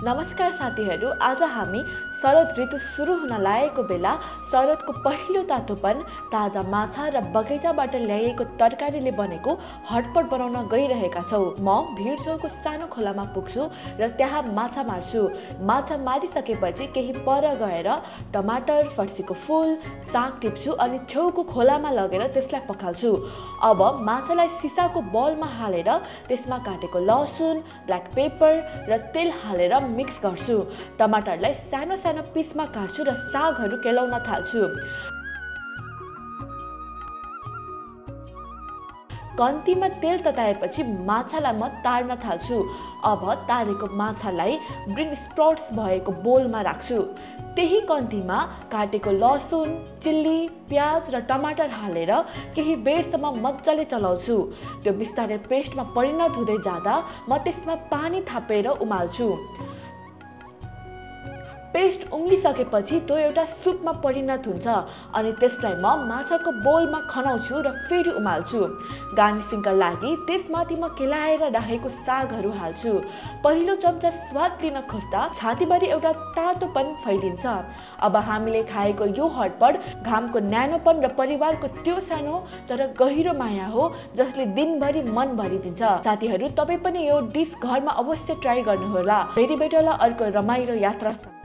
नमस्कार साथीहरू, आज हामी शरद ऋतु सुरु हुन लागेको बेला शरदको पहिलो तातोपन, ताजा माछा र बगैँचाबाट ल्याइएको तरकारीले बनेको हटपट बनाउन गइरहेका छौँ। म भिड छेउको सानो खोलामा पुग्छु र त्यहाँ माछा मार्छु। माछा मारिसकेपछि केही पर गएर टमाटर, फर्सीको फूल, साग टिप्छु अनि छेउको खोलामा लगेर त्यसलाई पखाल्छु। अब माछालाई सिसाको बलमा हालेर त्यसमा काटेको लसुन, ब्ल्याक पेपर र तेल हालेर मिक्स गर्छु। टमाटरलाई सानो सानो पिसमा काट्छु र सागहरू केलाउन थाल्छु। कन्तीमा तेल तताएपछि माछालाई म तार्न थाल्छु। अब तारेको माछालाई ग्रीन स्प्राउट्स भएको बोलमा राख्छु। त्यही कन्तीमा काटेको लसुन, चिल्ली, प्याज र टमाटर हालेर केही बेरसम्म मजाले चलाउँछु। त्यो बिस्तारै पेस्टमा परिणत हुँदै जाँदा म त्यसमा पानी थापेर उमाल्छु। पेस्ट उम्लिसकेपछि त्यो एउटा सुपमा परिणत हुन्छ अनि त्यसलाई म माछाको बोलमा खनाउँछु र फेरि उमाल्छु। गार्निसिङका लागि त्यसमाथि म केलाएर राखेको सागहरू हाल्छु। पहिलो चम्चा स्वाद लिन खोज्दा छातीभरि एउटा तातोपन फैलिन्छ। अब हामीले खाएको यो हटपट घामको न्यानोपन र परिवारको त्यो सानो तर गहिरो माया हो जसले दिनभरि मन भरिदिन्छ। साथीहरू, तपाईँ पनि यो डिस घरमा अवश्य ट्राई गर्नुहोला। फेरि भेटौँला अर्को रमाइलो यात्रा।